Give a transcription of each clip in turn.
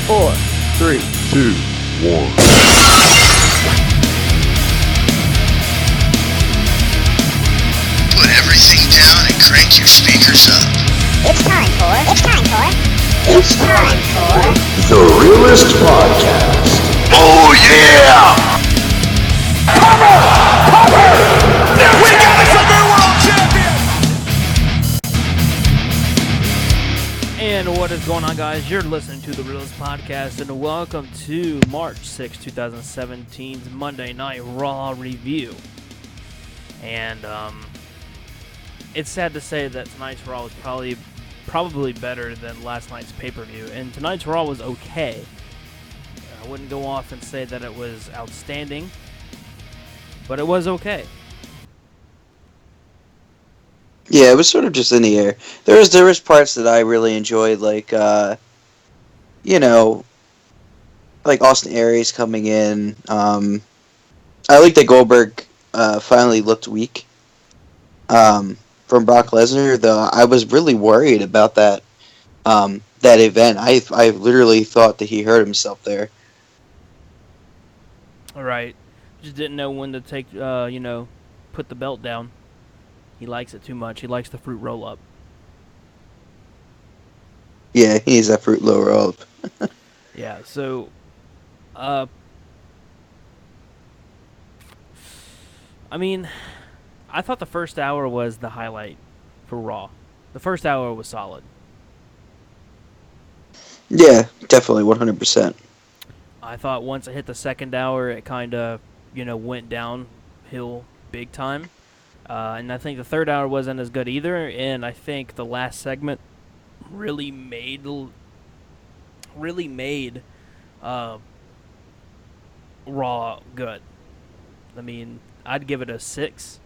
4, 3, 2, 1. Put everything down and crank your speakers up. It's time for The Realest Podcast. Oh yeah! We got us a new world champion! And what is going on, guys? You're listening to the Realest Podcast, and welcome to March 6, 2017's Monday Night Raw review. And, it's sad to say that tonight's Raw was probably better than last night's pay-per-view, and tonight's Raw was okay. I wouldn't go off and say that it was outstanding, but it was okay. Yeah, it was sort of just in the air. There was parts that I really enjoyed, like like Austin Aries coming in. I like that Goldberg finally looked weak from Brock Lesnar, though I was really worried about that event. I literally thought that he hurt himself there. All right. Just didn't know when to take, put the belt down. He likes it too much. He likes the fruit roll-up. Yeah, he needs that fruit low roll up. Yeah, so, I thought the first hour was the highlight for Raw. The first hour was solid. Yeah, definitely, 100%. I thought once it hit the second hour, it kind of, went downhill big time. And I think the third hour wasn't as good either. And I think the last segment really made Raw good. I mean, I'd give it a 6.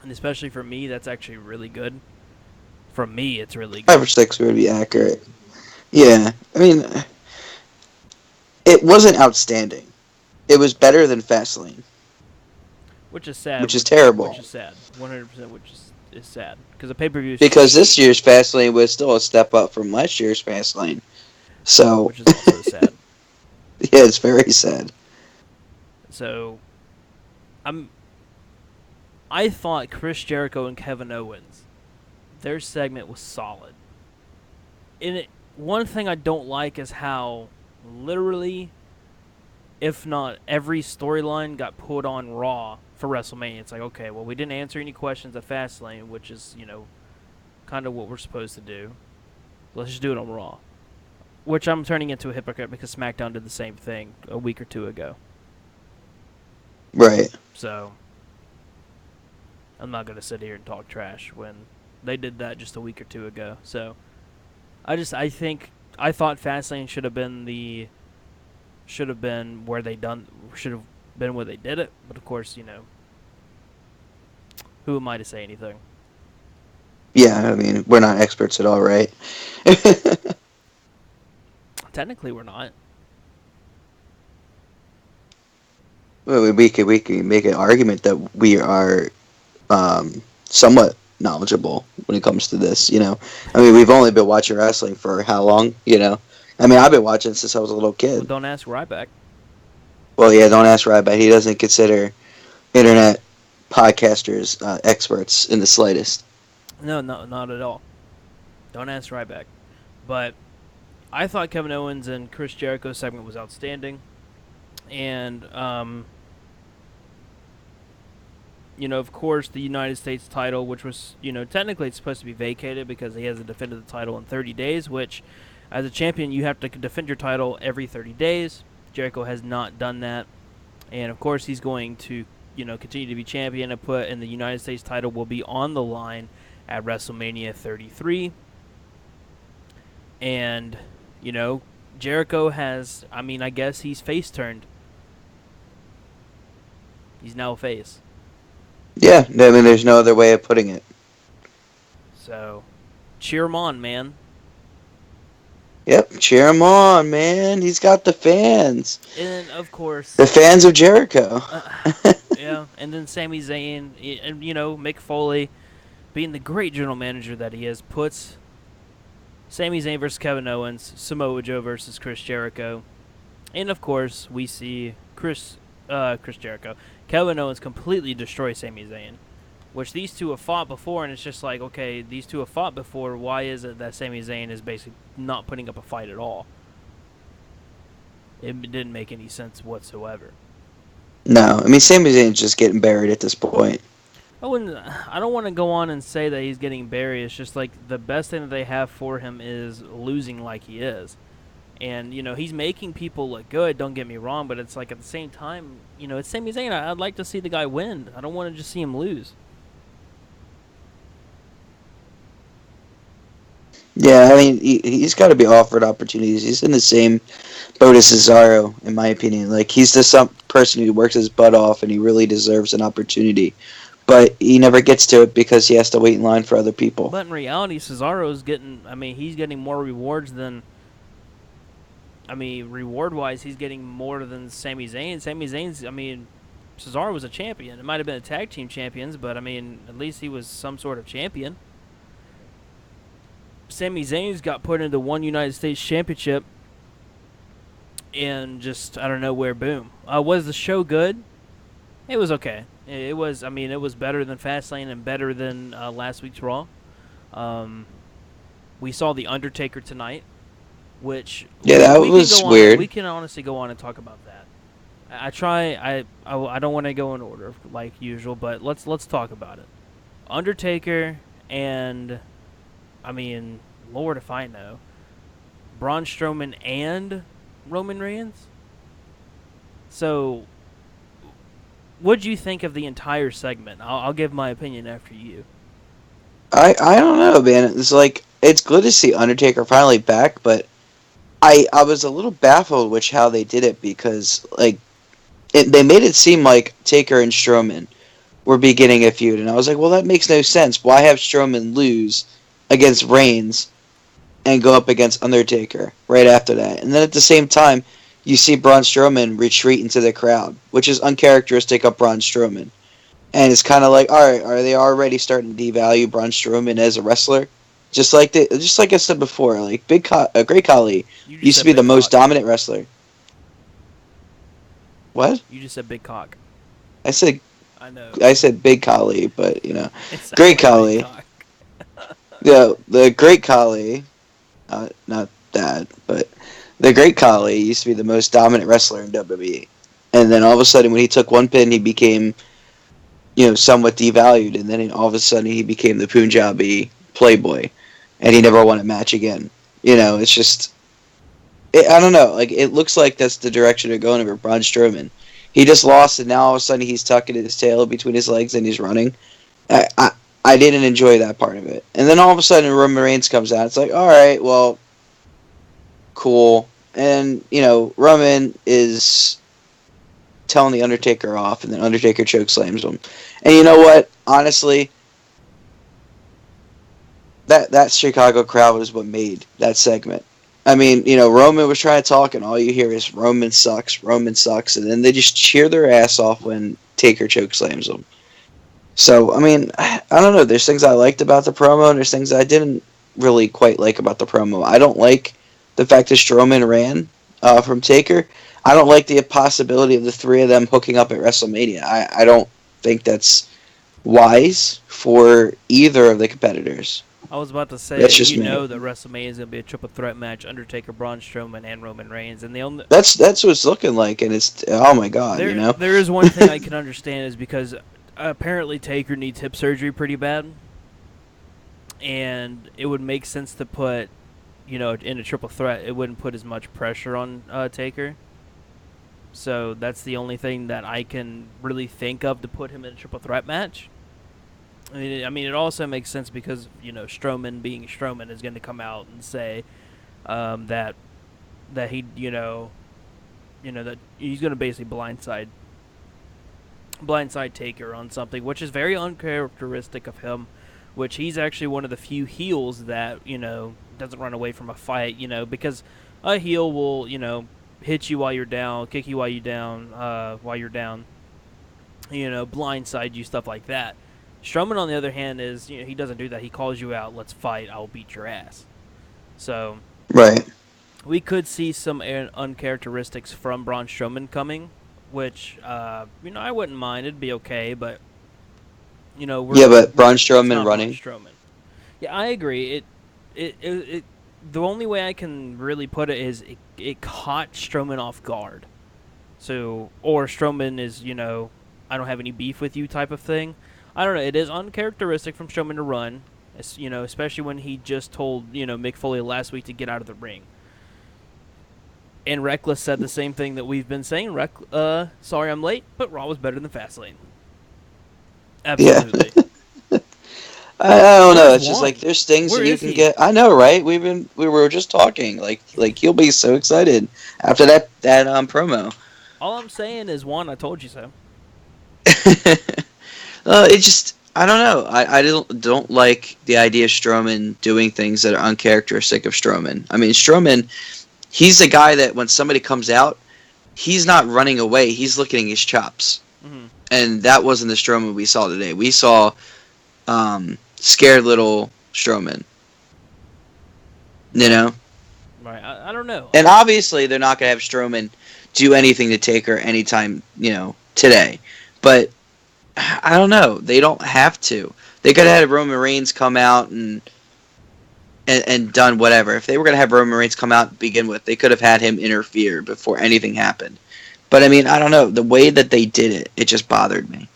And especially for me, that's actually really good. From me, it's really good. 5 or 6 would be accurate. Yeah, I mean, it wasn't outstanding. It was better than Fastlane. Which is sad. Which is terrible. Which is sad. 100%, which is sad. Because the pay-per-view... Because this year's Fastlane was still a step up from last year's Fastlane. So... Which is also sad. Yeah, it's very sad. So, I thought Chris Jericho and Kevin Owens, their segment was solid. One thing I don't like is how literally, if not every storyline got put on Raw for WrestleMania. It's like, okay, well, we didn't answer any questions at Fastlane, which is, kind of what we're supposed to do. Let's just do it on Raw. Which I'm turning into a hypocrite because SmackDown did the same thing a week or two ago. Right. So, I'm not going to sit here and talk trash when they did that just a week or two ago. So, I thought Fastlane should have been where they did it. But of course, who am I to say anything? Yeah, I mean, we're not experts at all, right? Technically, we're not. Well, we could make an argument that we are somewhat knowledgeable when it comes to this, I mean, we've only been watching wrestling for how long, I mean, I've been watching since I was a little kid. Well, don't ask Ryback. Well, yeah, don't ask Ryback. He doesn't consider internet podcasters experts in the slightest. No, not at all. Don't ask Ryback. But I thought Kevin Owens and Chris Jericho's segment was outstanding. And, of course, the United States title, which was, technically it's supposed to be vacated because he hasn't defended the title in 30 days, which, as a champion, you have to defend your title every 30 days. Jericho has not done that. And, of course, he's going to, continue to be champion and the United States title will be on the line at WrestleMania 33. And, Jericho has, I guess he's face-turned. He's now a face. Yeah, I mean, there's no other way of putting it. So, cheer him on, man. Yep, cheer him on, man. He's got the fans. And, of course... The fans of Jericho. Yeah, and then Sami Zayn, and, Mick Foley, being the great general manager that he is, puts Sami Zayn versus Kevin Owens, Samoa Joe versus Chris Jericho, and of course we see Chris Jericho, Kevin Owens completely destroy Sami Zayn, which these two have fought before, and it's just like, okay, these two have fought before. Why is it that Sami Zayn is basically not putting up a fight at all? It didn't make any sense whatsoever. No, I mean Sami Zayn's just getting buried at this point. I don't want to go on and say that he's getting buried. It's just like the best thing that they have for him is losing like he is. And, he's making people look good, don't get me wrong, but it's like at the same time, it's Sami Zayn. I'd like to see the guy win. I don't want to just see him lose. Yeah, I mean, he's got to be offered opportunities. He's in the same boat as Cesaro, in my opinion. Like, he's just some person who works his butt off, and he really deserves an opportunity. But he never gets to it because he has to wait in line for other people. But in reality, Cesaro's he's getting more rewards than, reward-wise, he's getting more than Sami Zayn. Sami Zayn's, Cesaro was a champion. It might have been a tag team champions, but, at least he was some sort of champion. Sami Zayn's got put into one United States Championship and just, I don't know where, boom. Was the show good? It was okay. It was better than Fastlane and better than last week's Raw. We saw The Undertaker tonight, which... Yeah, that was weird. We can honestly go on and talk about that. I don't want to go in order like usual, but let's talk about it. Undertaker and... Lord if I know. Braun Strowman and Roman Reigns? So, what'd you think of the entire segment? I'll give my opinion after you. I don't know, man. It's like, it's good to see Undertaker finally back, but I was a little baffled with how they did it because, like, they made it seem like Taker and Strowman were beginning a feud, and I was like, well, that makes no sense. Why have Strowman lose against Reigns and go up against Undertaker right after that? And then at the same time, you see Braun Strowman retreat into the crowd, which is uncharacteristic of Braun Strowman. And it's kind of like, all right, are they already starting to devalue Braun Strowman as a wrestler? Just like I said before, like Great Khali used to be the most dominant wrestler. What? You just said big cock. I said Big Khali, but Great Khali. Yeah, the Great Khali, not that, but the Great Khali used to be the most dominant wrestler in WWE. And then all of a sudden, when he took one pin, he became, somewhat devalued. And then all of a sudden, he became the Punjabi playboy. And he never won a match again. It's just... I don't know. Like, it looks like that's the direction they're going over Braun Strowman. He just lost, and now all of a sudden, he's tucking his tail between his legs and he's running. I didn't enjoy that part of it. And then all of a sudden, Roman Reigns comes out. It's like, all right, well, cool. And, Roman is telling The Undertaker off, and then Undertaker chokeslams him. And you know what? Honestly, that Chicago crowd was what made that segment. Roman was trying to talk, and all you hear is Roman sucks, and then they just cheer their ass off when Taker chokeslams them. So, I don't know. There's things I liked about the promo, and there's things I didn't really quite like about the promo. I don't like the fact that Strowman ran from Taker. I don't like the possibility of the three of them hooking up at WrestleMania. I don't think that's wise for either of the competitors. I was about to say, that's just me. That WrestleMania is going to be a triple threat match: Undertaker, Braun Strowman, and Roman Reigns. And that's what it's looking like, and it's, oh my god, There is one thing I can understand is because apparently Taker needs hip surgery pretty bad, and it would make sense to put, in a triple threat. It wouldn't put as much pressure on Taker. So that's the only thing that I can really think of to put him in a triple threat match. It also makes sense because, Strowman being Strowman is going to come out and say that he, that he's going to basically blindside Taker on something, which is very uncharacteristic of him, which he's actually one of the few heels that, doesn't run away from a fight, because a heel will, hit you while you're down, kick you while you're down, blindside you, stuff like that. Strowman, on the other hand, is he doesn't do that. He calls you out, let's fight, I'll beat your ass. So Right. we could see some uncharacteristics from Braun Strowman coming, which I wouldn't mind. It'd be okay, but Yeah, but Braun it's Strowman not Braun running. Strowman. Yeah, I agree. It the only way I can really put it is it caught Strowman off guard. So, or Strowman is, I don't have any beef with you type of thing. I don't know. It is uncharacteristic from Strowman to run, especially when he just told, Mick Foley last week to get out of the ring. And Reckless said the same thing that we've been saying. Sorry I'm late, but Raw was better than Fastlane. Yeah. Absolutely. I don't know. Where's It's just Juan? like there's things Where that you is can he? get. I know, right? We were just talking. Like he'll be so excited after that promo. All I'm saying is, Juan, I told you so. It just I don't know. I don't like the idea of Strowman doing things that are uncharacteristic of Strowman. I mean, Strowman, he's the guy that when somebody comes out, he's not running away. He's licking his chops, Mm-hmm. and that wasn't the Strowman we saw today. We saw scared little Strowman. You Right. know. Right. I don't know. And obviously, they're not going to have Strowman do anything to take her anytime, today. But I don't know. They don't have to. They could have had Roman Reigns come out and done whatever. If they were going to have Roman Reigns come out to begin with, they could have had him interfere before anything happened. But I mean, I don't know. The way that they did it, it just bothered me.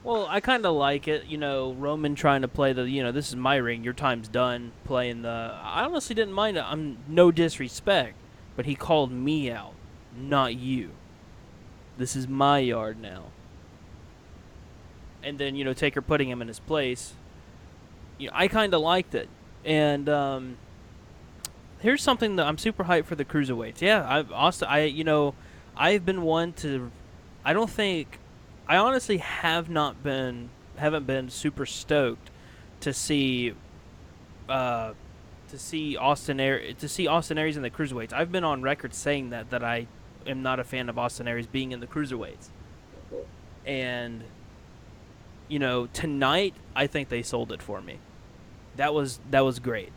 Well, I kind of like it, Roman trying to play the, this is my ring, your time's done, playing the. I honestly didn't mind it. I'm no disrespect, but he called me out, not you. This is my yard now. And then, Taker putting him in his place. I kind of liked it. And here's something that I'm super hyped for the cruiserweights. Yeah, I've been one to. I don't think. I honestly haven't been super stoked to see Austin Aries in the cruiserweights. I've been on record saying that I am not a fan of Austin Aries being in the cruiserweights. And tonight I think they sold it for me. That was great.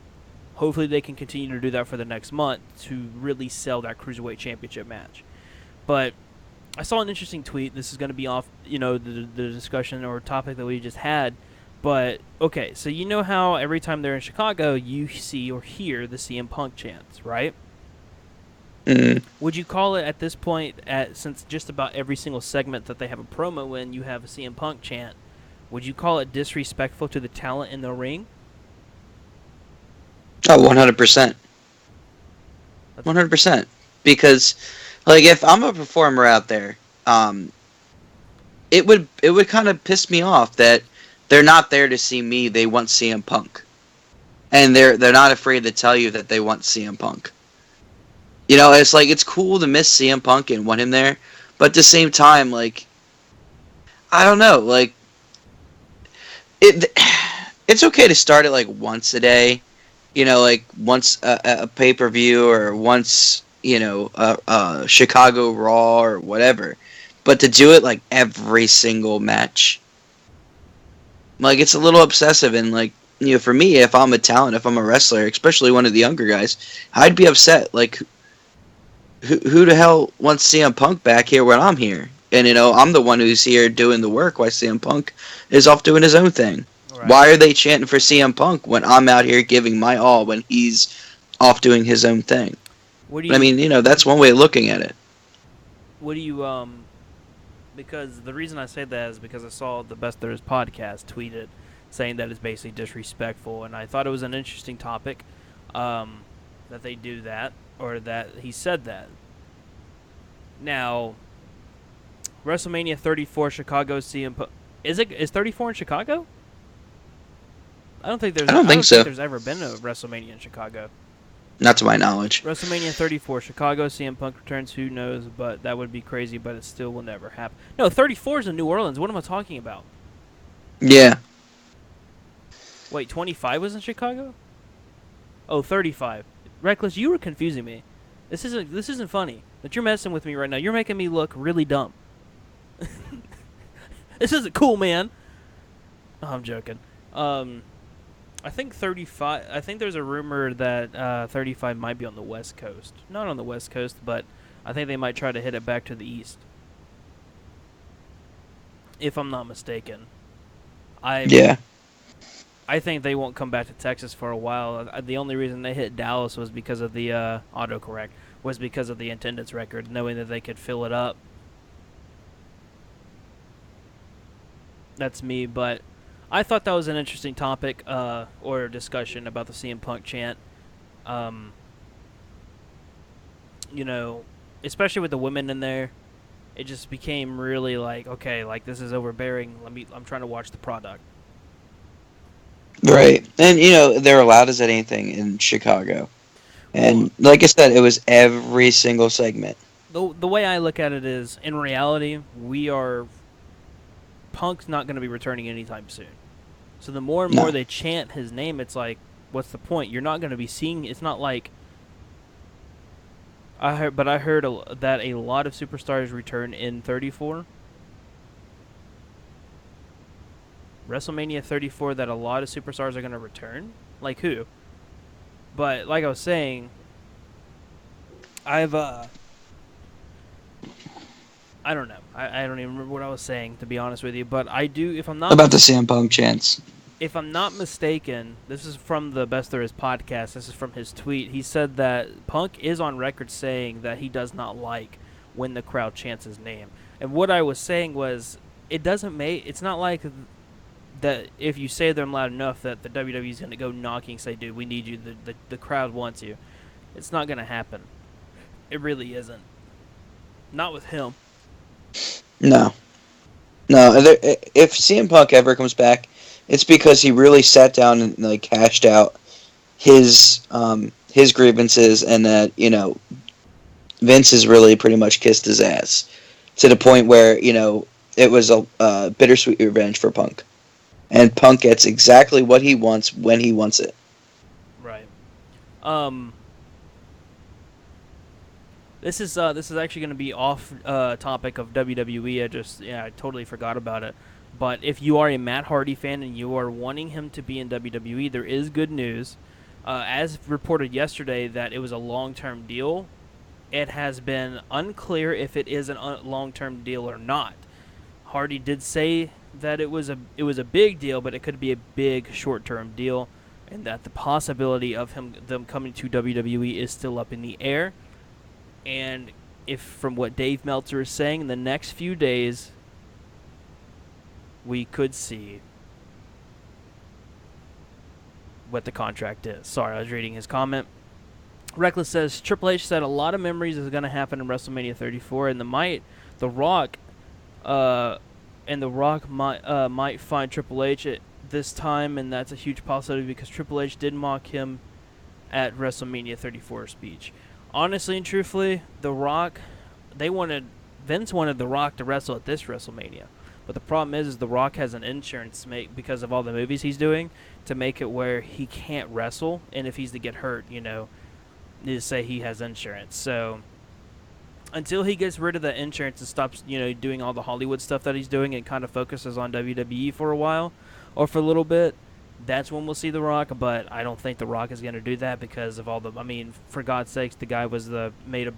Hopefully they can continue to do that for the next month to really sell that cruiserweight championship match. But I saw an interesting tweet. This is going to be off, the discussion or topic that we just had. But, okay, so you know how every time they're in Chicago, you see or hear the CM Punk chants, right? Mm. Would you call it at this point, since just about every single segment that they have a promo in, you have a CM Punk chant, would you call it disrespectful to the talent in the ring? Oh, 100%. 100%. Because, like, if I'm a performer out there, it would kind of piss me off that they're not there to see me. They want CM Punk, and they're not afraid to tell you that they want CM Punk. It's like it's cool to miss CM Punk and want him there, but at the same time, like, I don't know, like it. It's okay to start it like once a day, like once a pay-per-view or once a Chicago Raw or whatever, but to do it like every single match, like it's a little obsessive. And like, for me, if I'm a talent, if I'm a wrestler, especially one of the younger guys, I'd be upset. Like, who the hell wants CM Punk back here when I'm here? And I'm the one who's here doing the work while CM Punk is off doing his own thing. Right. Why are they chanting for CM Punk when I'm out here giving my all when he's off doing his own thing? What do I mean, that's one way of looking at it. What do you because the reason I say that is because I saw the Best There Is podcast tweeted saying that it's basically disrespectful, and I thought it was an interesting topic that they do that, or that he said that. Now, WrestleMania 34 Chicago CM Punk, is 34 in Chicago? I don't think there's ever been a WrestleMania in Chicago. Not to my knowledge. WrestleMania 34, Chicago, CM Punk returns. Who knows? But that would be crazy. But it still will never happen. No, 34 is in New Orleans. What am I talking about? Yeah. Wait, 25 was in Chicago? Oh, 35. Reckless, you were confusing me. This isn't funny. But you're messing with me right now. You're making me look really dumb. This isn't cool, man. Oh, I'm joking. I think 35. I think there's a rumor that 35 might be on the West Coast. Not on the West Coast, but I think they might try to hit it back to the East. If I'm not mistaken, I Yeah. I think they won't come back to Texas for a while. The only reason they hit Dallas was because of the autocorrect, was because of the attendance record, knowing that they could fill it up. That's me, but I thought that was an interesting topic or discussion about the CM Punk chant. Um, you know, especially with the women in there, it just became really like, okay, like this is overbearing. I'm trying to watch the product. Right. And, they're allowed as anything in Chicago. Well, And like I said, it was every single segment. the way I look at it is, in reality, Punk's not going to be returning anytime soon. So the more and more No. they chant his name, it's like, what's the point? You're not going to be seeing. It's not like I heard that a lot of superstars return in 34. WrestleMania 34, that a lot of superstars are going to return. Like who? But like I was saying, I've I don't know. I don't even remember what I was saying, to be honest with you. But I do. About the CM Punk chants. If I'm not mistaken, this is from the Best There Is podcast. This is from his tweet. He said that Punk is on record saying that he does not like when the crowd chants his name. And what I was saying was, it's not like that if you say them loud enough that the WWE is going to go knocking, say, dude, we need you. The crowd wants you. It's not going to happen. It really isn't. Not with him. No. No. If CM Punk ever comes back, it's because he really sat down and like hashed out his grievances, and that Vince has really pretty much kissed his ass to the point where it was a bittersweet revenge for Punk, and Punk gets exactly what he wants when he wants it. Right. This is actually going to be off topic of WWE. I totally forgot about it. But if you are a Matt Hardy fan and you are wanting him to be in WWE, there is good news. As reported yesterday, that it was a long-term deal. It has been unclear if it is a long-term deal or not. Hardy did say that it was a big deal, but it could be a big short-term deal, and that the possibility of them coming to WWE is still up in the air. And if, from what Dave Meltzer is saying, in the next few days, we could see what the contract is. Sorry, I was reading his comment. Reckless says, Triple H said a lot of memories is going to happen in WrestleMania 34, and The Rock might find Triple H at this time, and that's a huge possibility because Triple H did mock him at WrestleMania 34 speech. Honestly and truthfully, Vince wanted The Rock to wrestle at this WrestleMania. But the problem is The Rock has an insurance because of all the movies he's doing, to make it where he can't wrestle, and if he's to get hurt, to say he has insurance. So until he gets rid of the insurance and stops, doing all the Hollywood stuff that he's doing and kind of focuses on WWE for a while or for a little bit, that's when we'll see The Rock. But I don't think The Rock is going to do that because of all the. I mean, for God's sakes, the guy made a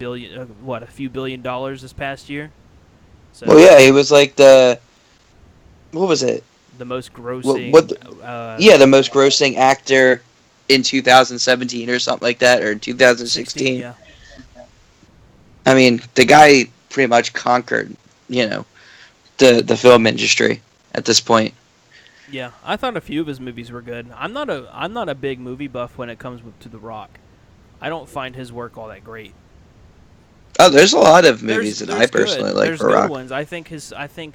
few $billion this past year. So Well, yeah, he was like what was it? the most grossing. The most grossing actor in 2017 or something like that, or 2016. Yeah. I mean, the guy pretty much conquered, the film industry at this point. Yeah, I thought a few of his movies were good. I'm not a big movie buff when it comes to The Rock. I don't find his work all that great. Oh, there's a lot of movies that I personally like for Rock. There's good ones. I think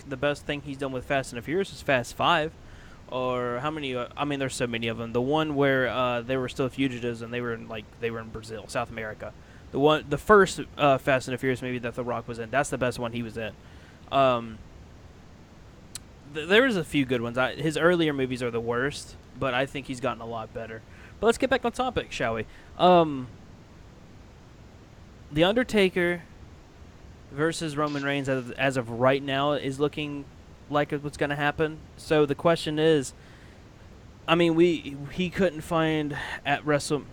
the best thing he's done with Fast and the Furious is Fast 5. Or how many? There's so many of them. The one where they were still fugitives and they were in Brazil, South America. The first Fast and the Furious movie that The Rock was in. That's the best one he was in. There was a few good ones. His earlier movies are the worst, but I think he's gotten a lot better. But let's get back on topic, shall we? The Undertaker versus Roman Reigns as of right now is looking like what's going to happen. So the question is, I mean, he couldn't find at Wrestle.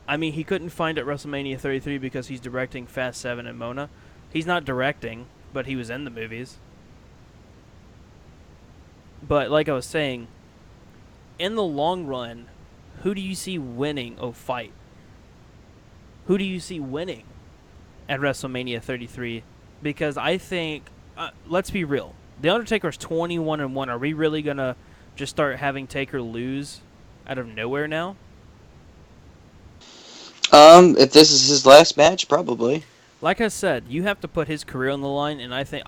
I mean, he couldn't find at WrestleMania 33 because he's directing Fast 7 and Mona. He's not directing, but he was in the movies. But like I was saying, in the long run, who do you see winning a fight? Who do you see winning at WrestleMania 33? Because I think, let's be real, The Undertaker's 21-1. Are we really gonna just start having Taker lose out of nowhere now? If this is his last match, probably. Like I said, you have to put his career on the line, and I think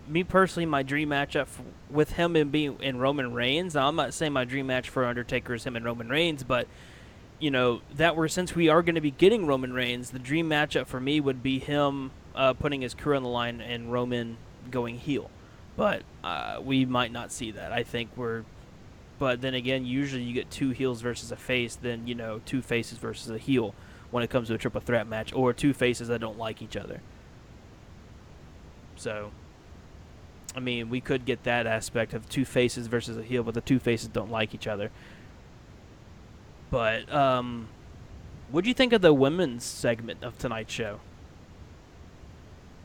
me personally, my dream matchup with him and being in Roman Reigns. Now, I'm not saying my dream match for Undertaker is him and Roman Reigns, but since we are going to be getting Roman Reigns, the dream matchup for me would be him putting his career on the line and Roman going heel. But we might not see that. I think we're. But then again, usually you get two heels versus a face, then two faces versus a heel when it comes to a triple threat match, or two faces that don't like each other. So, I mean, we could get that aspect of two faces versus a heel, but the two faces don't like each other. But, what do you think of the women's segment of tonight's show?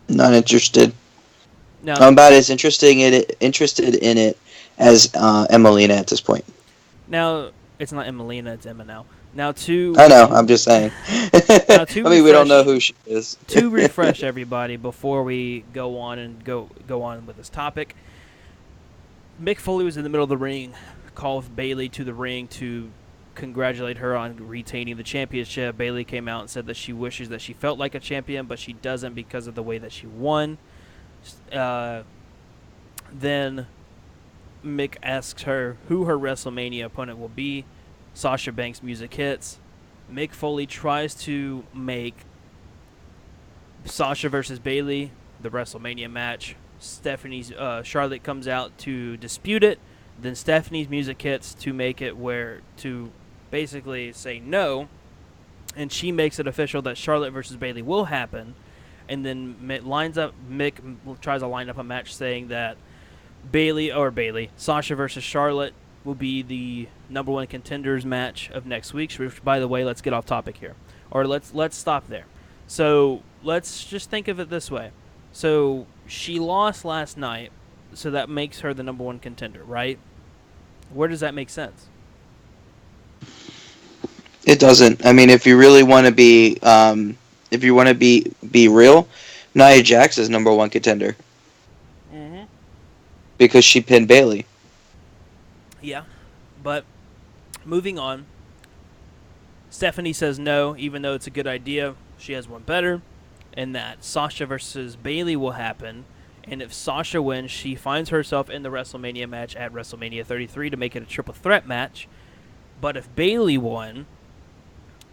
Not interested. Now, I'm about as interested in it as Emelina at this point. Now, it's not Emelina, it's Emma now. Now, I know, I'm just saying. Now, I mean, we don't know who she is. To refresh everybody before we go on with this topic, Mick Foley was in the middle of the ring, called Bayley to the ring to congratulate her on retaining the championship. Bayley came out and said that she wishes that she felt like a champion, but she doesn't because of the way that she won. Then Mick asks her who her WrestleMania opponent will be. Sasha Banks' music hits. Mick Foley tries to make Sasha versus Bayley the WrestleMania match. Charlotte comes out to dispute it. Then Stephanie's music hits to make it to basically say no, and she makes it official that Charlotte versus Bayley will happen. And then Mick tries to line up a match saying that Sasha versus Charlotte will be the number one contenders match of next week. Which, by the way, let's get off topic here, or let's stop there. So let's just think of it this way. So she lost last night, so that makes her the number one contender, right? Where does that make sense? It doesn't. I mean, if you really want to be, be real, Nia Jax is number one contender. Mm-hmm. Because she pinned Bayley. Yeah, but moving on. Stephanie says no, even though it's a good idea. She has one better, and that Sasha versus Bayley will happen. And if Sasha wins, she finds herself in the WrestleMania match at WrestleMania 33 to make it a triple threat match. But if Bayley won,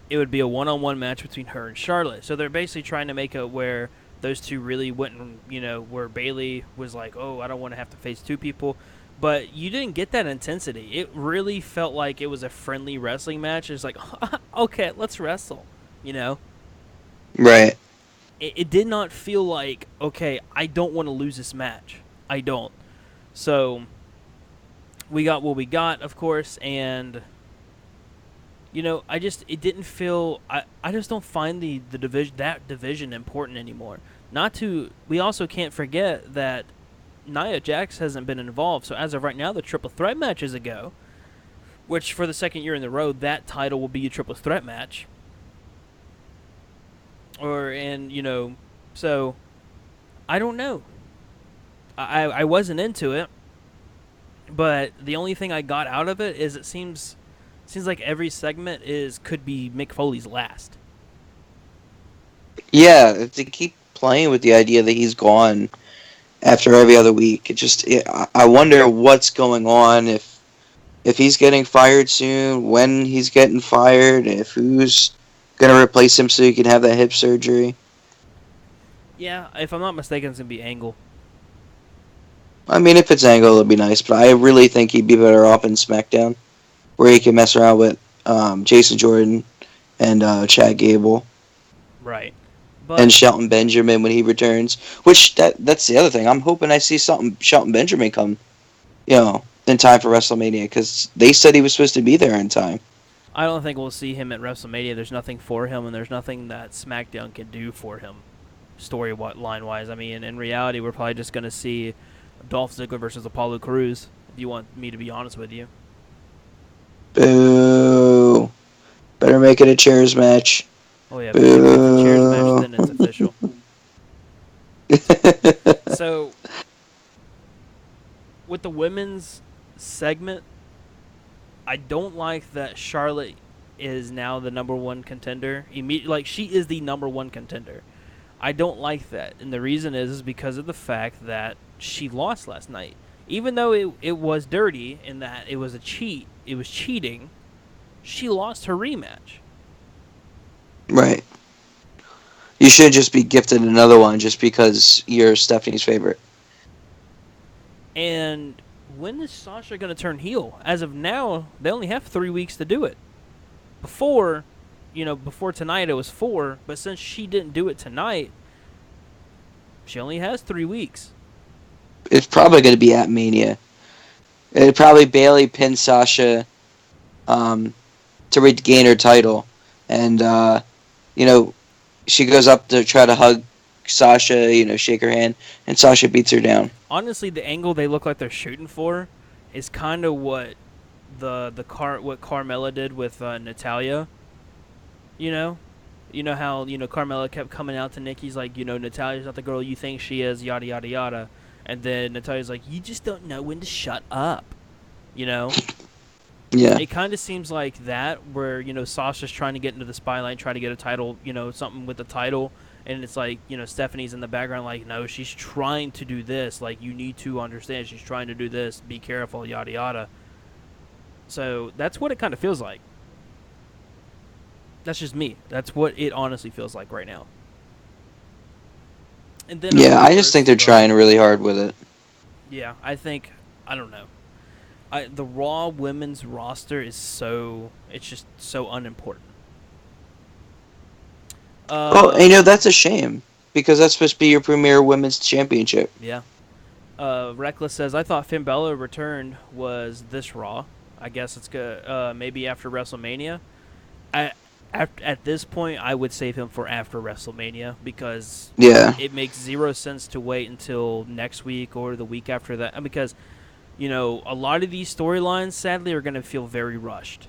it would be a one-on-one match between her and Charlotte. So they're basically trying to make it where those two really wouldn't, where Bayley was like, oh, I don't want to have to face two people. But you didn't get that intensity. It really felt like it was a friendly wrestling match. It's like, okay, let's wrestle, Right. It did not feel like, okay, I don't want to lose this match. I don't. So we got what we got, of course, and it didn't feel. I just don't find the division important anymore. We also can't forget that Nia Jax hasn't been involved, so as of right now, the triple threat match is a go. Which for the second year in a row, that title will be a triple threat match. So I don't know. I wasn't into it, but the only thing I got out of it is it seems like every segment could be Mick Foley's last. Yeah, to keep playing with the idea that he's gone after every other week, I wonder what's going on, if he's getting fired soon, when he's getting fired, if who's going to replace him so he can have that hip surgery. Yeah, if I'm not mistaken, it's going to be Angle. I mean, if it's Angle, it'd be nice, but I really think he'd be better off in SmackDown, where he can mess around with Jason Jordan and Chad Gable. Right. And Shelton Benjamin when he returns. Which, that's the other thing. I'm hoping I see Shelton Benjamin come, in in time for WrestleMania because they said he was supposed to be there in time. I don't think we'll see him at WrestleMania. There's nothing for him, and there's nothing that SmackDown can do for him, storyline wise. I mean, in reality, we're probably just going to see Dolph Ziggler versus Apollo Crews. If you want me to be honest with you. Boo! Better make it a chairs match. Oh yeah, but if it's a chairs match, Boo! then it's official. So, with the women's segment, I don't like that Charlotte is now the number one contender. Like, she is the number one contender. I don't like that, and the reason is because of the fact that she lost last night. Even though it was dirty in that it was a cheat, it was cheating, she lost her rematch. Right. You should just be gifted another one just because you're Stephanie's favorite. And when is Sasha going to turn heel? As of now, they only have 3 weeks to do it. Before tonight it was 4, but since she didn't do it tonight, she only has 3 weeks. It's probably going to be at Mania. It'd probably Bailey pin Sasha to regain her title. And, she goes up to try to hug Sasha, shake her hand, and Sasha beats her down. Honestly, the angle they look like they're shooting for is kind of what what Carmella did with Natalya. You know how Carmella kept coming out to Nikki's like, Natalya's not the girl you think she is, yada yada yada, and then Natalya's like, you just don't know when to shut up. Yeah. It kind of seems like that, where Sasha's trying to get into the spotlight, trying to get a title, something with the title, and it's like Stephanie's in the background like, no, she's trying to do this, like, you need to understand she's trying to do this, be careful, yada yada. So that's what it kind of feels like. That's just me. That's what it honestly feels like right now. And then I just think they're trying really hard with it. Yeah, I don't know. The Raw women's roster is it's just so unimportant. That's a shame because that's supposed to be your premier women's championship. Yeah. Reckless says, I thought Finn Balor returned was this Raw. I guess it's good. Maybe after WrestleMania. At this point, I would save him for after WrestleMania because it makes zero sense to wait until next week or the week after that. Because, a lot of these storylines, sadly, are going to feel very rushed.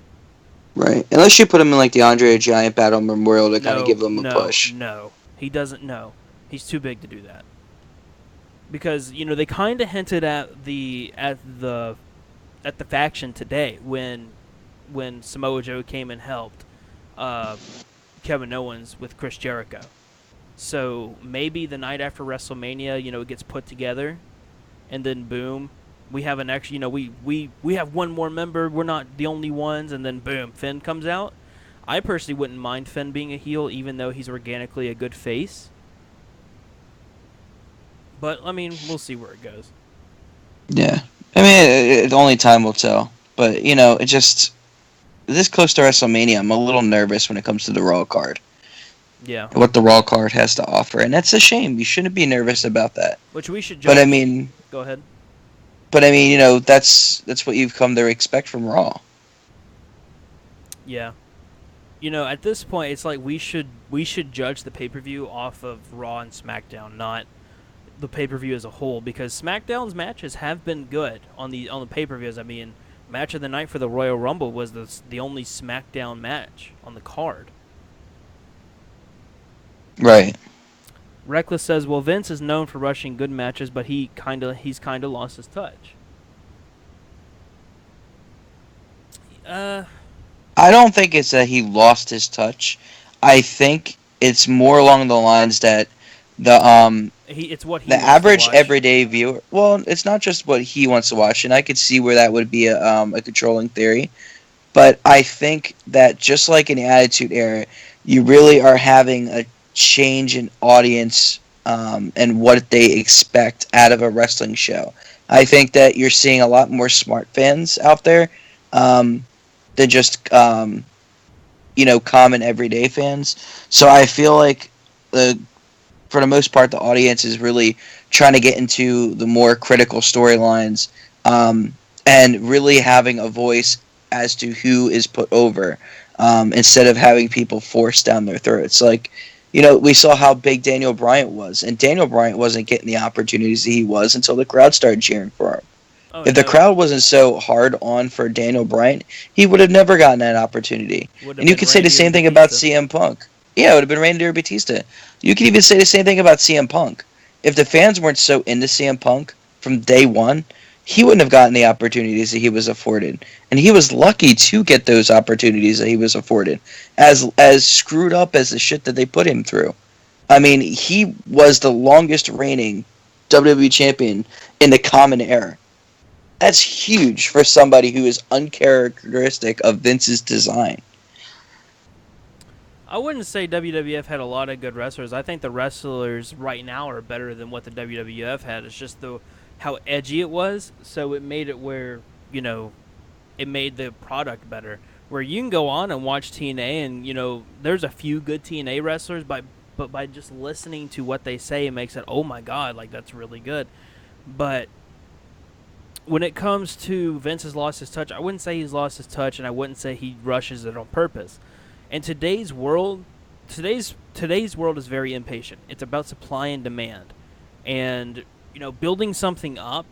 Right. Unless you put him in like the Andre the Giant Battle Memorial to kind of give him a push. No, he doesn't know. He's too big to do that. Because, they kind of hinted at the faction today when Samoa Joe came and helped Kevin Owens with Chris Jericho. So maybe the night after WrestleMania, it gets put together, and then boom, we have an extra. We have one more member. We're not the only ones, and then boom, Finn comes out. I personally wouldn't mind Finn being a heel, even though he's organically a good face. But I mean, we'll see where it goes. Yeah, I mean, only time will tell. But it just. This close to WrestleMania, I'm a little nervous when it comes to the Raw card. Yeah. What the Raw card has to offer. And that's a shame. You shouldn't be nervous about that. Which we should judge. But I mean... Go ahead. But I mean, that's what you've come to expect from Raw. Yeah. At this point, it's like we should judge the pay-per-view off of Raw and SmackDown, not the pay-per-view as a whole, because SmackDown's matches have been good on the pay-per-views. I mean, match of the night for the Royal Rumble was the only SmackDown match on the card. Right. Reckless says, well, Vince is known for rushing good matches, but he's kind of lost his touch. I don't think it's that he lost his touch. I think it's more along the lines that it's what he the wants average to watch. everyday viewer. Well, it's not just what he wants to watch, and I could see where that would be a controlling theory. But I think that just like in the Attitude Era, you really are having a change in audience and what they expect out of a wrestling show. I think that you're seeing a lot more smart fans out there than just common everyday fans. So I feel like for the most part, the audience is really trying to get into the more critical storylines and really having a voice as to who is put over, instead of having people forced down their throats. Like, we saw how big Daniel Bryant was, and Daniel Bryant wasn't getting the opportunities that he was until the crowd started cheering for him. Oh If the no, crowd wasn't so hard on for Daniel Bryant, he would have never gotten that opportunity. would have And you been could say the Randy or same thing about Batista. CM Punk. Yeah, it would have been Randy or Batista. You could even say the same thing about CM Punk. If the fans weren't so into CM Punk from day one, he wouldn't have gotten the opportunities that he was afforded. And he was lucky to get those opportunities that he was afforded. As screwed up as the shit that they put him through. I mean, he was the longest reigning WWE champion in the common era. That's huge for somebody who is uncharacteristic of Vince's design. I wouldn't say WWF had a lot of good wrestlers. I think the wrestlers right now are better than what the WWF had. It's just how edgy it was, so it made it where it made the product better. Where you can go on and watch TNA, and there's a few good TNA wrestlers, but by just listening to what they say, it makes it, oh my god, like that's really good. But when it comes to Vince has lost his touch, I wouldn't say he's lost his touch, and I wouldn't say he rushes it on purpose. In today's world, today's world is very impatient. It's about supply and demand, and building something up,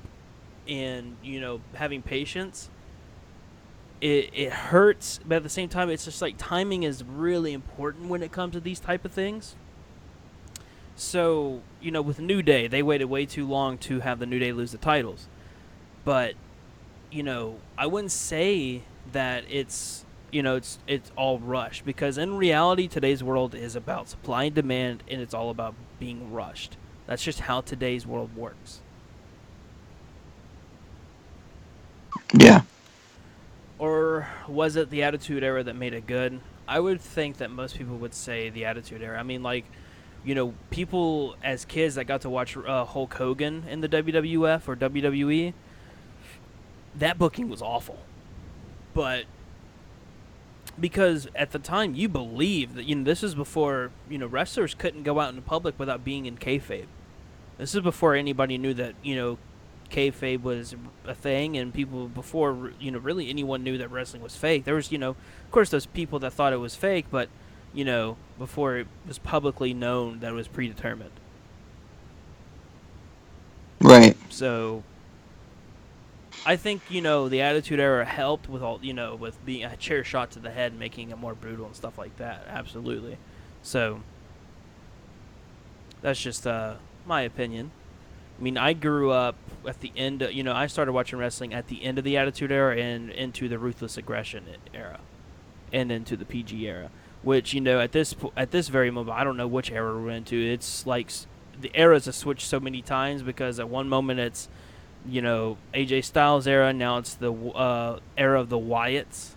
and having patience. It hurts, but at the same time, it's just like timing is really important when it comes to these type of things. So with New Day, they waited way too long to have the New Day lose the titles. But I wouldn't say that it's all rushed, because in reality, today's world is about supply and demand, and it's all about being rushed. That's just how today's world works. Yeah. Or was it the Attitude Era that made it good? I would think that most people would say the Attitude Era. I mean, like, people as kids that got to watch Hulk Hogan in the WWF or WWE, that booking was awful. But because at the time you believed that this is before wrestlers couldn't go out in the public without being in kayfabe. This is before anybody knew that kayfabe was a thing, and people before really anyone knew that wrestling was fake. There was of course those people that thought it was fake, but before it was publicly known that it was predetermined. Right. So I think the Attitude Era helped with all with being a chair shot to the head, making it more brutal and stuff like that. Absolutely. So that's just my opinion. I mean, I grew up at the end. I started watching wrestling at the end of the Attitude Era and into the Ruthless Aggression era, and into the PG era. Which at this very moment, I don't know which era we're into. It's like the eras have switched so many times, because at one moment it's AJ Styles era. Now it's the era of the Wyatts,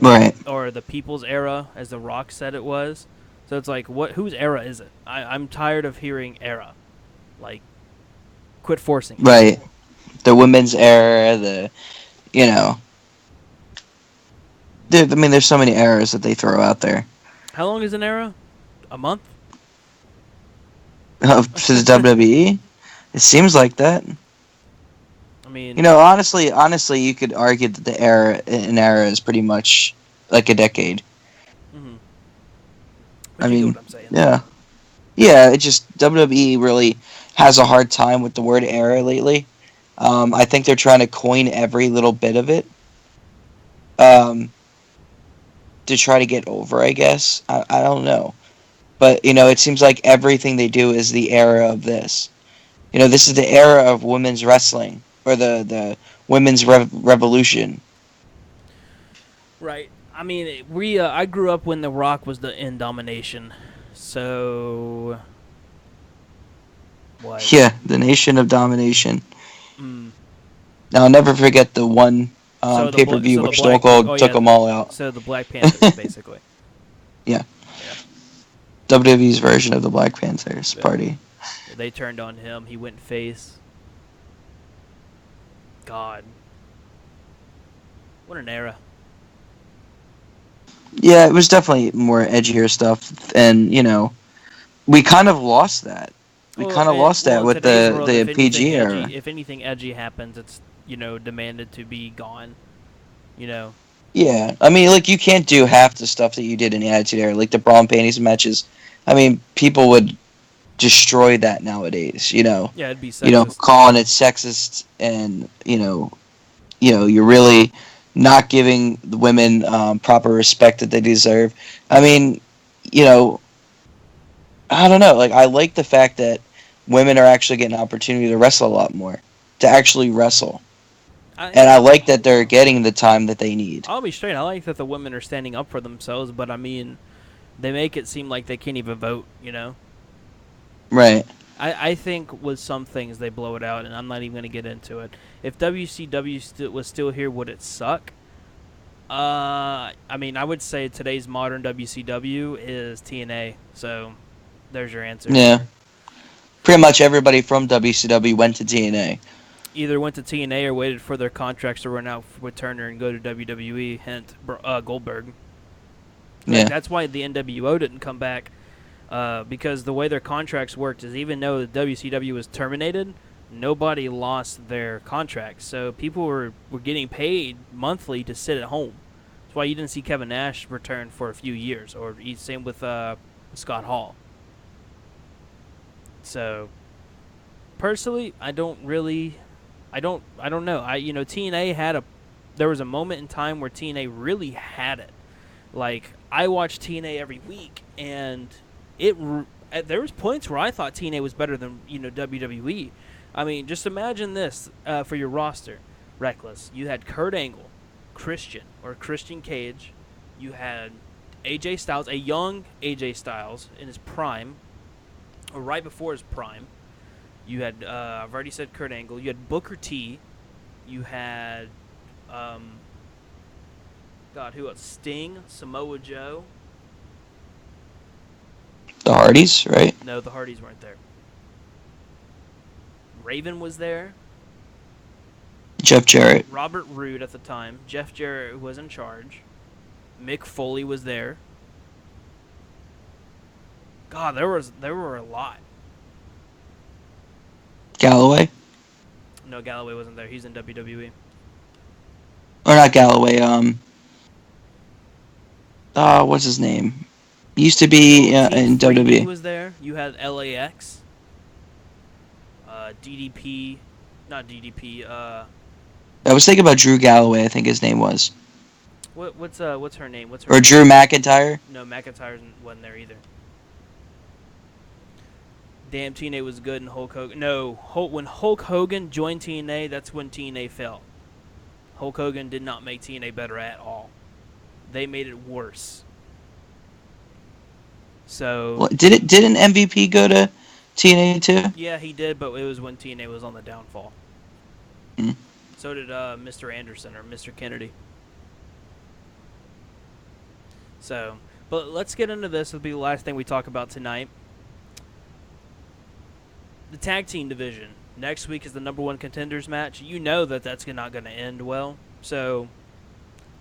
Right. or the People's era, as The Rock said it was. So it's like, whose era is it? I'm tired of hearing era. Like, quit forcing it. Right. The women's era, the you know, there's so many errors that they throw out there. How long is an era? A month? To the WWE, it seems like that. I mean, Honestly, you could argue that an era is pretty much like a decade. mm-hmm. I But you get mean, what I'm saying. yeah, yeah. It just WWE really has a hard time with the word era lately. I think they're trying to coin every little bit of it, um, to try to get over. I guess I don't know, but it seems like everything they do is the era of this. This is the era of women's wrestling, or the women's revolution. Right. I mean, I grew up when The Rock was in domination. So what? Yeah, the nation of domination. Mm. Now, I'll never forget the one So pay per view so where the Stone Black Cold took them all out. So the Black Panthers basically. Yeah. Yeah. WWE's version of the Black Panthers Yeah. party. They turned on him. He went face. God. What an era. Yeah, it was definitely more edgier stuff, and we kind of lost that. we Well, kind of lost that in with today's world, the PG era. if anything edgy happens, it's demanded to be gone. You know. Yeah, I mean, like you can't do half the stuff that you did in the Attitude Era, like the bra and panties matches. I mean, people would destroy that nowadays. Yeah, it'd be sexist. Calling it sexist, and you're really not giving the women proper respect that they deserve. I mean, you know, I don't know. Like, I like the fact that women are actually getting an opportunity to wrestle a lot more, to actually wrestle, and I I like that they're getting the time that they need. I'll be straight. I like that the women are standing up for themselves, but I mean, they make it seem like they can't even vote. Right. I think with some things they blow it out, and I'm not even gonna get into it. If WCW was still here, would it suck? I mean, I would say today's modern WCW is TNA. So, there's your answer. Yeah. Pretty much everybody from WCW went to TNA. Either went to TNA or waited for their contracts to run out with Turner and go to WWE. Hint, Goldberg. Yeah. That's why the NWO didn't come back, because the way their contracts worked is even though the WCW was terminated, nobody lost their contracts. So people were getting paid monthly to sit at home. That's why you didn't see Kevin Nash return for a few years, or same with Scott Hall. So personally, I don't know. TNA there was a moment in time where TNA really had it. Like, I watched TNA every week, and there was points where I thought TNA was better than WWE. I mean, just imagine this for your roster: Reckless. You had Kurt Angle, Christian Cage. You had AJ Styles, a young AJ Styles in his prime, or right before his prime. You had I've already said Kurt Angle. You had Booker T. You had God, who else? Sting, Samoa Joe. The Hardys, right? No, the Hardys weren't there. Raven was there. Jeff Jarrett. Robert Roode at the time. Jeff Jarrett was in charge. Mick Foley was there. God, there were a lot. Galloway? No, Galloway wasn't there. He's in WWE. Or not Galloway, what's his name? He used to be in Freebie WWE. was there. You had LAX. DDP. Not DDP. I was thinking about Drew Galloway, I think his name was. What's her name? What's her Or name? Drew McIntyre? No, McIntyre wasn't there either. Damn, TNA was good and Hulk Hogan. No, when Hulk Hogan joined TNA, that's when TNA fell. Hulk Hogan did not make TNA better at all. They made it worse. So Well, didn't MVP go to TNA too? yeah, he did, but it was when TNA was on the downfall. Hmm. So did Mr. Anderson or Mr. Kennedy. So, but let's get into this. It'll be the last thing we talk about tonight. The tag team division. Next week is the number 1 contenders match. You know that's not going to end well. So,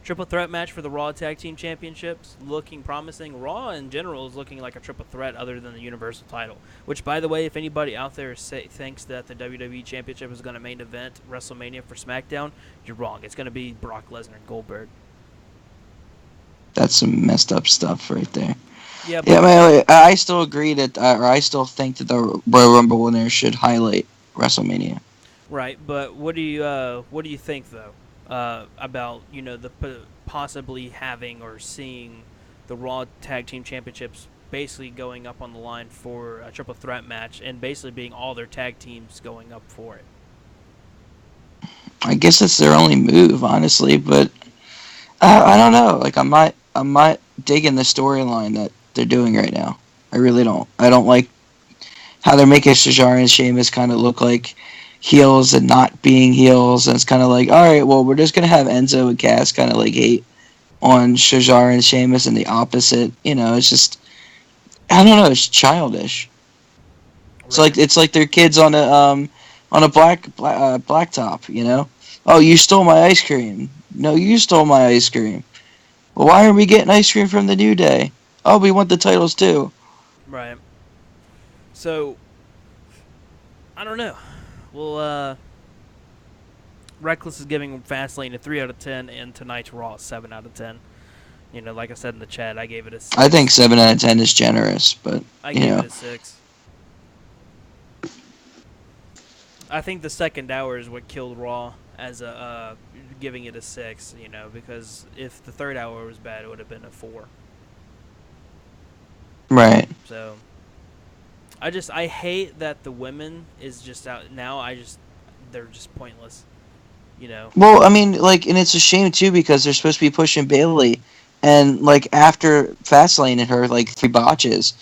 triple threat match for the Raw Tag Team Championships. Looking promising. Raw in general is looking like a triple threat other than the Universal title. Which, by the way, if anybody out there thinks that the WWE Championship is going to main event WrestleMania for SmackDown, you're wrong. It's going to be Brock Lesnar and Goldberg. That's some messed up stuff right there. Yeah, but Yeah, I still agree that, or I still think that the Royal Rumble winner should highlight WrestleMania. right. But what do you think though about the possibly having or seeing the Raw Tag Team Championships basically going up on the line for a triple threat match and basically being all their tag teams going up for it? I guess it's their only move, honestly, but I don't know. Like, I'm not digging the storyline that they're doing right now. I really don't. I don't like how they're making Cesaro and Sheamus kind of look like heels and not being heels. And it's kind of like, all right, well, we're just going to have Enzo and Cass kind of like hate on Cesaro and Sheamus and the opposite. It's just, I don't know. It's childish. Right. It's like they're kids on a blacktop. Oh, you stole my ice cream. No, you stole my ice cream. Well, why aren't we getting ice cream from the New Day? Oh, we want the titles too. Right. So, I don't know. Well, Reckless is giving Fastlane a 3 out of 10, and tonight's Raw a 7 out of 10. You know, like I said in the chat, I gave it a 6. I think 7 out of 10 is generous, but I you gave know. it a 6. I think the second hour is what killed Raw as a giving it a 6. You know, because if the third hour was bad, it would have been a 4. Right. So I hate that the women is just out now. They're just pointless. You know. Well, I mean, like, and it's a shame too because they're supposed to be pushing Bailey, and like after Fastlane and her like 3 botches,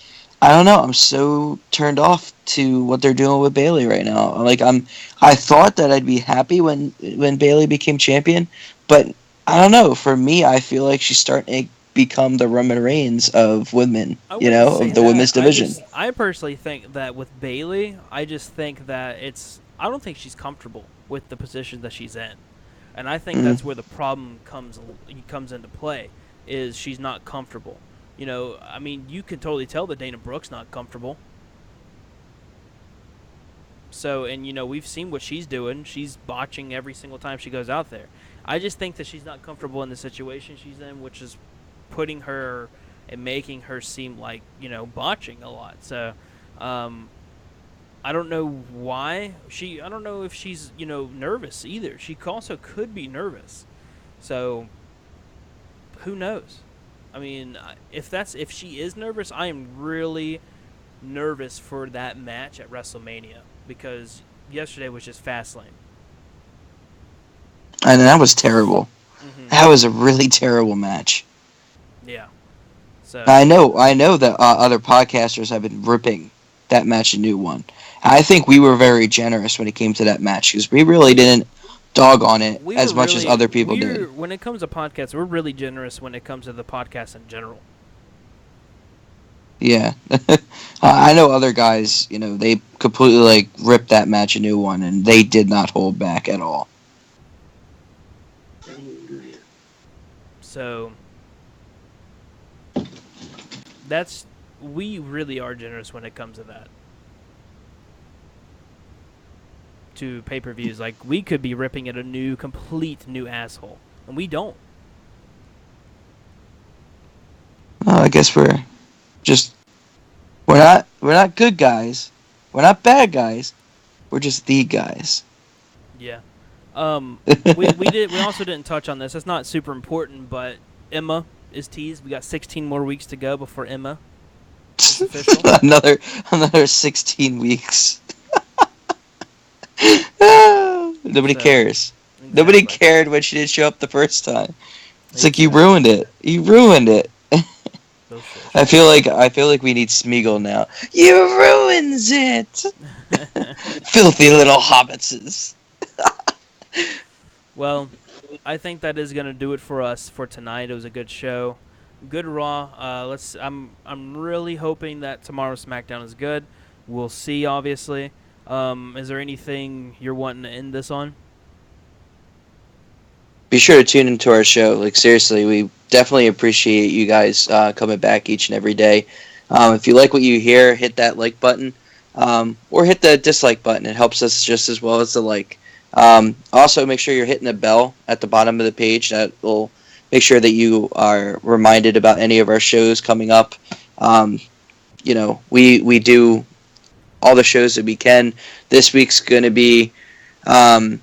I don't know. I'm so turned off to what they're doing with Bailey right now. Like, I thought that I'd be happy when Bailey became champion, but I don't know. For me, I feel like she's starting to become the Roman Reigns of women. I You wouldn't know, say of the that. women's division. I personally think that with Bailey, I just think that I don't think she's comfortable with the position that she's in, and I think Mm. that's where the problem comes into play. Is she's not comfortable. You know, I mean, you can totally tell that Dana Brooke's not comfortable. So, and you know, we've seen what she's doing. She's botching every single time she goes out there. I just think that she's not comfortable in the situation she's in, which is putting her and making her seem like, you know, botching a lot. So, um, I don't know why I don't know if she's, you know, nervous either. She also could be nervous. So, who knows? I mean, if she is nervous, I am really nervous for that match at WrestleMania because yesterday was just Fastlane. And that was terrible. Mm-hmm. That was a really terrible match. Yeah. So I know that other podcasters have been ripping that match a new one. I think we were very generous when it came to that match because we really didn't dog on it we were as much as really other people did. when it comes to podcasts, we're really generous when it comes to the podcast in general. Yeah, I know other guys. You know, they completely like ripped that match a new one, and they did not hold back at all. So we really are generous when it comes to that. To pay-per-views, like we could be ripping at a complete new asshole, and we don't. Well, I guess just we're not good guys. We're not bad guys. We're just the guys. Yeah. We also didn't touch on this. It's not super important, but Emma is teased. We got 16 more weeks to go before Emma is official. another 16 weeks. Nobody So, cares. Nobody exactly. cared when she didn't show up the first time. It's like you Exactly. ruined it. You ruined it. Those fish. I feel like we need Smeagol now. You ruins it. Filthy little hobbitses. Well, I think that is gonna do it for us for tonight. It was a good show, good Raw. I'm really hoping that tomorrow's SmackDown is good. We'll see. Obviously, is there anything you're wanting to end this on? Be sure to tune into our show. Like, seriously, we definitely appreciate you guys coming back each and every day. If you like what you hear, hit that like button, or hit the dislike button. It helps us just as well as the like. Also, make sure you're hitting the bell at the bottom of the page. That will make sure that you are reminded about any of our shows coming up. You know, we do all the shows that we can. This week's going to be a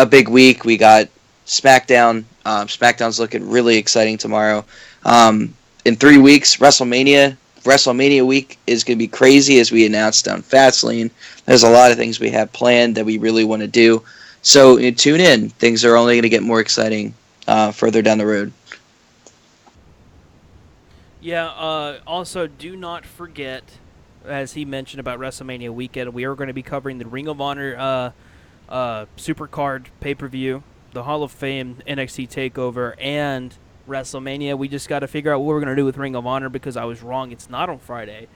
big week. We got SmackDown. SmackDown's looking really exciting tomorrow. In 3 weeks, WrestleMania. WrestleMania week is going to be crazy as we announced on Fastlane. There's a lot of things we have planned that we really want to do. So tune in. Things are only going to get more exciting further down the road. Yeah. Also, do not forget, as he mentioned about WrestleMania weekend, we are going to be covering the Ring of Honor Supercard pay-per-view, the Hall of Fame NXT Takeover, and WrestleMania. We just got to figure out what we're going to do with Ring of Honor because I was wrong. It's not on Friday.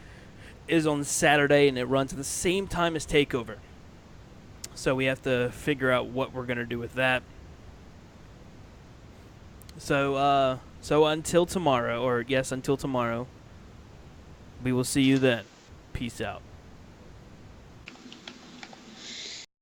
It is on Saturday, and it runs at the same time as Takeover. So we have to figure out what we're going to do with that. So until tomorrow, we will see you then. Peace out.